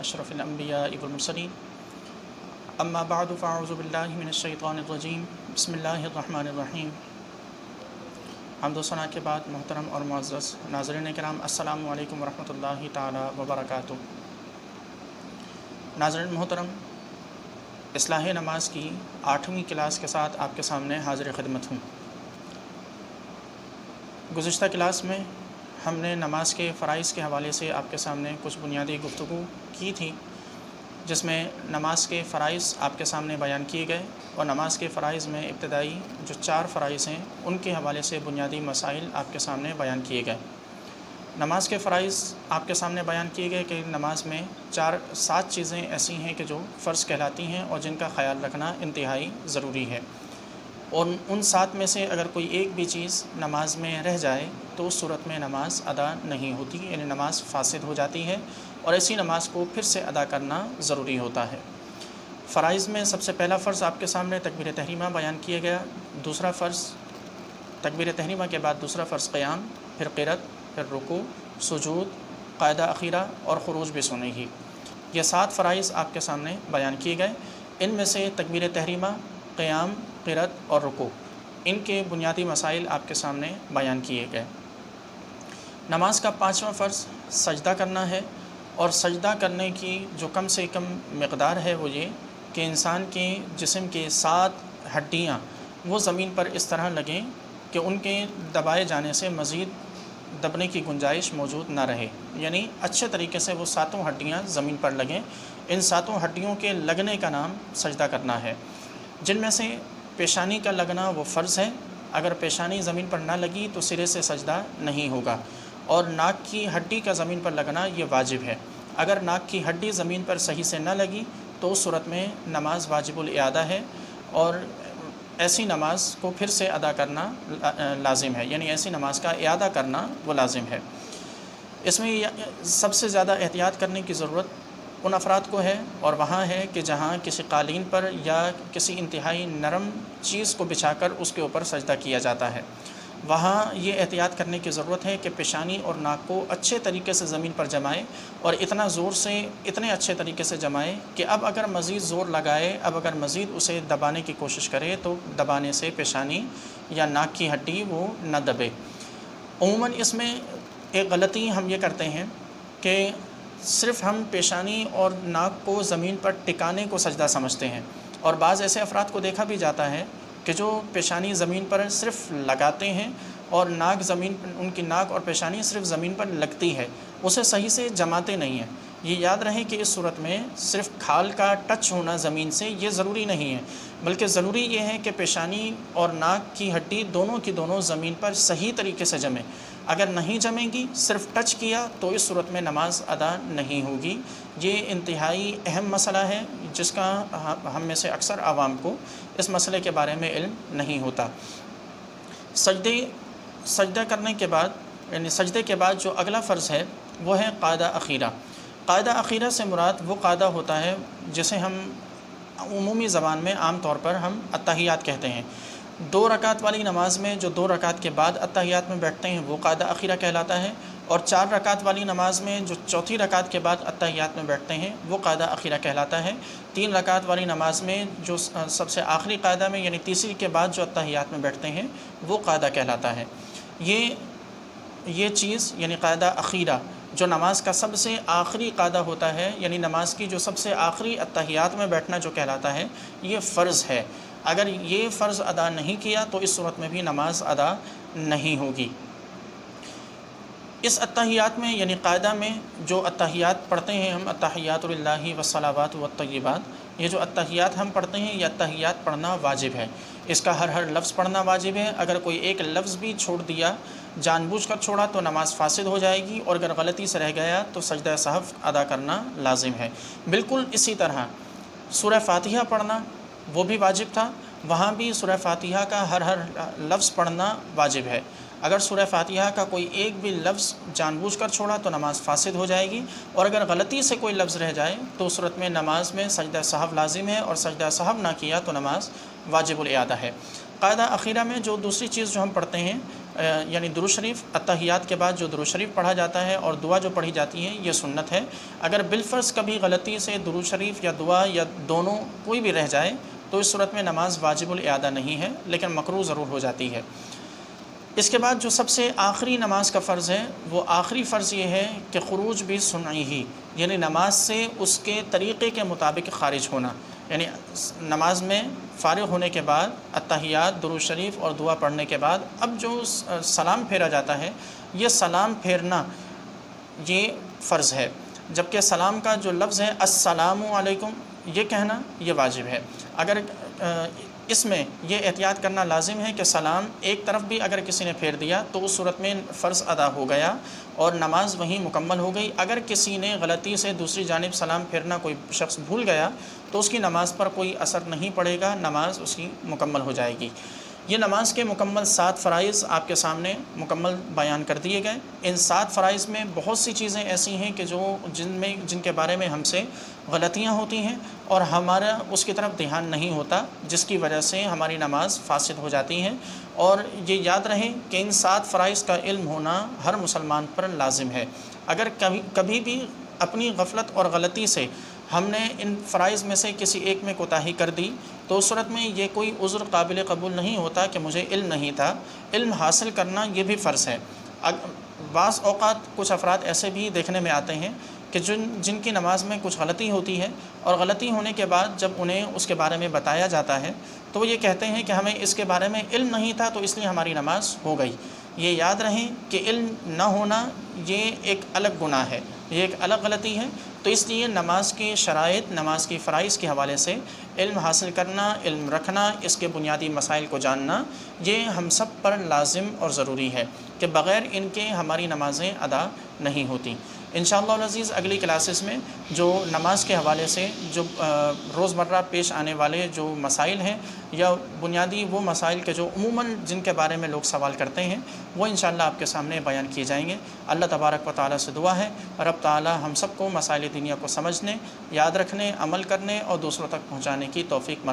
أشرف الأنبياء والمرسلين أما بعد فأعوذ بالله من الشيطان الرجيم بسم الله الرحمن الرحیم۔ حمد و ثنا کے بعد محترم اور معزز ناظرین کرام، السلام علیکم ورحمۃ اللہ تعالی وبرکاتہ۔ ناظرین محترم، اصلاح نماز کی 8ویں کلاس کے ساتھ آپ کے سامنے حاضر خدمت ہوں۔ گزشتہ کلاس میں ہم نے نماز کے فرائض کے حوالے سے آپ کے سامنے کچھ بنیادی گفتگو کی تھی، جس میں نماز کے فرائض آپ کے سامنے بیان کیے گئے، اور نماز کے فرائض میں ابتدائی جو 4 فرائض ہیں ان کے حوالے سے بنیادی مسائل آپ کے سامنے بیان کیے گئے۔ نماز کے فرائض آپ کے سامنے بیان کیے گئے کہ نماز میں 7 چیزیں ایسی ہیں کہ جو فرض کہلاتی ہیں اور جن کا خیال رکھنا انتہائی ضروری ہے، اور ان 7 میں سے اگر کوئی ایک بھی چیز نماز میں رہ جائے تو اس صورت میں نماز ادا نہیں ہوتی، یعنی نماز فاسد ہو جاتی ہے، اور ایسی نماز کو پھر سے ادا کرنا ضروری ہوتا ہے۔ فرائض میں سب سے پہلا فرض آپ کے سامنے تکبیر تحریمہ بیان کیا گیا، دوسرا فرض تکبیر تحریمہ کے بعد دوسرا فرض قیام، پھر قرأت، پھر رکوع، سجود، قاعدہ اخیرہ اور خروج بسنہ۔ یہ 7 فرائض آپ کے سامنے بیان کیے گئے۔ ان میں سے تکبیر تحریمہ، قیام، قرأت اور رکوع، ان کے بنیادی مسائل آپ کے سامنے بیان کیے گئے۔ نماز کا 5واں فرض سجدہ کرنا ہے، اور سجدہ کرنے کی جو کم سے کم مقدار ہے وہ یہ کہ انسان کے جسم کے 7 ہڈیاں وہ زمین پر اس طرح لگیں کہ ان کے دبائے جانے سے مزید دبنے کی گنجائش موجود نہ رہے، یعنی اچھے طریقے سے وہ 7 ہڈیاں زمین پر لگیں۔ ان 7 ہڈیوں کے لگنے کا نام سجدہ کرنا ہے، جن میں سے پیشانی کا لگنا وہ فرض ہے۔ اگر پیشانی زمین پر نہ لگی تو سرے سے سجدہ نہیں ہوگا، اور ناک کی ہڈی کا زمین پر لگنا یہ واجب ہے۔ اگر ناک کی ہڈی زمین پر صحیح سے نہ لگی تو اس صورت میں نماز واجب الاعادہ ہے، اور ایسی نماز کو پھر سے ادا کرنا لازم ہے، یعنی ایسی نماز کا اعادہ کرنا وہ لازم ہے۔ اس میں سب سے زیادہ احتیاط کرنے کی ضرورت ان افراد کو ہے، اور وہاں ہے کہ جہاں کسی قالین پر یا کسی انتہائی نرم چیز کو بچھا کر اس کے اوپر سجدہ کیا جاتا ہے، وہاں یہ احتیاط کرنے کی ضرورت ہے کہ پیشانی اور ناک کو اچھے طریقے سے زمین پر جمائے، اور اتنا زور سے اتنے اچھے طریقے سے جمائے کہ اب اگر مزید زور لگائے، اب اگر مزید اسے دبانے کی کوشش کرے تو دبانے سے پیشانی یا ناک کی ہڈی وہ نہ دبے۔ عموماً اس میں ایک غلطی ہم یہ کرتے ہیں کہ صرف ہم پیشانی اور ناک کو زمین پر ٹکانے کو سجدہ سمجھتے ہیں، اور بعض ایسے افراد کو دیکھا بھی جاتا ہے کہ جو پیشانی زمین پر صرف لگاتے ہیں اور ان کی ناک اور پیشانی صرف زمین پر لگتی ہے، اسے صحیح سے جماتے نہیں ہیں۔ یہ یاد رہے کہ اس صورت میں صرف کھال کا ٹچ ہونا زمین سے یہ ضروری نہیں ہے، بلکہ ضروری یہ ہے کہ پیشانی اور ناک کی ہڈی دونوں کی دونوں زمین پر صحیح طریقے سے جمیں۔ اگر نہیں جمیں گی، صرف ٹچ کیا، تو اس صورت میں نماز ادا نہیں ہوگی۔ یہ انتہائی اہم مسئلہ ہے جس کا ہم میں سے اکثر عوام کو اس مسئلے کے بارے میں علم نہیں ہوتا۔ سجدہ کرنے کے بعد، یعنی سجدے کے بعد جو اگلا فرض ہے وہ ہے قاعدہ اخیرہ۔ قاعدہ اخیرہ سے مراد وہ قاعدہ ہوتا ہے جسے ہم عمومی زبان میں عام طور پر ہم التحیات کہتے ہیں۔ 2 رکعت والی نماز میں جو 2 رکعت کے بعد التحیات میں بیٹھتے ہیں وہ قاعدہ اخیرہ کہلاتا ہے، اور 4 رکعت والی نماز میں جو 4تھی رکعت کے بعد التحیات میں بیٹھتے ہیں وہ قاعدہ اخیرہ کہلاتا ہے۔ 3 رکعت والی نماز میں جو سب سے آخری قاعدہ میں یعنی تیسری کے بعد جو التحیات میں بیٹھتے ہیں وہ قاعدہ کہلاتا ہے۔ یہ چیز یعنی قاعدہ اخیرہ جو نماز کا سب سے آخری قاعدہ ہوتا ہے، یعنی نماز کی جو سب سے آخری التحیات میں بیٹھنا جو کہلاتا ہے، یہ فرض ہے۔ اگر یہ فرض ادا نہیں کیا تو اس صورت میں بھی نماز ادا نہیں ہوگی۔ اس التحیات میں یعنی قاعدہ میں جو التحیات پڑھتے ہیں ہم، التحیات للہ والصلوات والطیبات، یہ جو التحیات ہم پڑھتے ہیں یہ التحیات پڑھنا واجب ہے، اس کا ہر لفظ پڑھنا واجب ہے۔ اگر کوئی ایک لفظ بھی چھوڑ دیا، جان بوجھ کر چھوڑا، تو نماز فاسد ہو جائے گی، اور اگر غلطی سے رہ گیا تو سجدہ سہو ادا کرنا لازم ہے۔ بالکل اسی طرح سورہ فاتحہ پڑھنا وہ بھی واجب تھا، وہاں بھی سورہ فاتحہ کا ہر لفظ پڑھنا واجب ہے۔ اگر سورہ فاتحہ کا کوئی ایک بھی لفظ جان بوجھ کر چھوڑا تو نماز فاسد ہو جائے گی، اور اگر غلطی سے کوئی لفظ رہ جائے تو اس صورت میں نماز میں سجدہ سہو لازم ہے، اور سجدہ سہو نہ کیا تو نماز واجب الاعادہ ہے۔ قاعدہ اخیرہ میں جو دوسری چیز جو ہم پڑھتے ہیں یعنی درود شریف اتحیات کے بعد جو درود شریف پڑھا جاتا ہے اور دعا جو پڑھی جاتی ہے یہ سنت ہے۔ اگر بالفرض کبھی غلطی سے درود شریف یا دعا یا دونوں کوئی بھی رہ جائے تو اس صورت میں نماز واجب الاعادہ نہیں ہے، لیکن مکروہ ضرور ہو جاتی ہے۔ اس کے بعد جو سب سے آخری نماز کا فرض ہے، وہ آخری فرض یہ ہے کہ خروج بھی سنعی ہی، یعنی نماز سے اس کے طریقے کے مطابق خارج ہونا، یعنی نماز میں فارغ ہونے کے بعد اتحیات، درود شریف اور دعا پڑھنے کے بعد اب جو سلام پھیرا جاتا ہے، یہ سلام پھیرنا یہ فرض ہے، جبکہ سلام کا جو لفظ ہے السلام علیکم یہ کہنا یہ واجب ہے۔ اگر اس میں یہ احتیاط کرنا لازم ہے کہ سلام ایک طرف بھی اگر کسی نے پھیر دیا تو اس صورت میں فرض ادا ہو گیا اور نماز وہیں مکمل ہو گئی۔ اگر کسی نے غلطی سے دوسری جانب سلام پھیرنا کوئی شخص بھول گیا تو اس کی نماز پر کوئی اثر نہیں پڑے گا، نماز اس کی مکمل ہو جائے گی۔ یہ نماز کے مکمل 7 فرائض آپ کے سامنے مکمل بیان کر دیے گئے۔ ان 7 فرائض میں بہت سی چیزیں ایسی ہیں کہ جن کے بارے میں ہم سے غلطیاں ہوتی ہیں اور ہمارا اس کی طرف دھیان نہیں ہوتا، جس کی وجہ سے ہماری نماز فاسد ہو جاتی ہے۔ اور یہ یاد رہے کہ ان 7 فرائض کا علم ہونا ہر مسلمان پر لازم ہے۔ اگر کبھی بھی اپنی غفلت اور غلطی سے ہم نے ان فرائض میں سے کسی ایک میں کوتاہی کر دی تو اس صورت میں یہ کوئی عذر قابل قبول نہیں ہوتا کہ مجھے علم نہیں تھا۔ علم حاصل کرنا یہ بھی فرض ہے۔ بعض اوقات کچھ افراد ایسے بھی دیکھنے میں آتے ہیں کہ جن کی نماز میں کچھ غلطی ہوتی ہے اور غلطی ہونے کے بعد جب انہیں اس کے بارے میں بتایا جاتا ہے تو وہ یہ کہتے ہیں کہ ہمیں اس کے بارے میں علم نہیں تھا تو اس لیے ہماری نماز ہو گئی۔ یہ یاد رہیں کہ علم نہ ہونا یہ ایک الگ گناہ ہے، یہ ایک الگ غلطی ہے۔ تو اس لیے نماز کی شرائط، نماز کی فرائض کے حوالے سے علم حاصل کرنا، علم رکھنا، اس کے بنیادی مسائل کو جاننا یہ ہم سب پر لازم اور ضروری ہے کہ بغیر ان کے ہماری نمازیں ادا نہیں ہوتی۔ انشاءاللہ العزیز اگلی کلاسز میں جو نماز کے حوالے سے جو روزمرہ پیش آنے والے جو مسائل ہیں یا بنیادی وہ مسائل کے جو عموماً جن کے بارے میں لوگ سوال کرتے ہیں وہ انشاءاللہ آپ کے سامنے بیان کیے جائیں گے۔ اللہ تبارک و تعالیٰ سے دعا ہے رب تعالیٰ ہم سب کو مسائل دینیا کو سمجھنے، یاد رکھنے، عمل کرنے اور دوسروں تک پہنچانے کی توفیق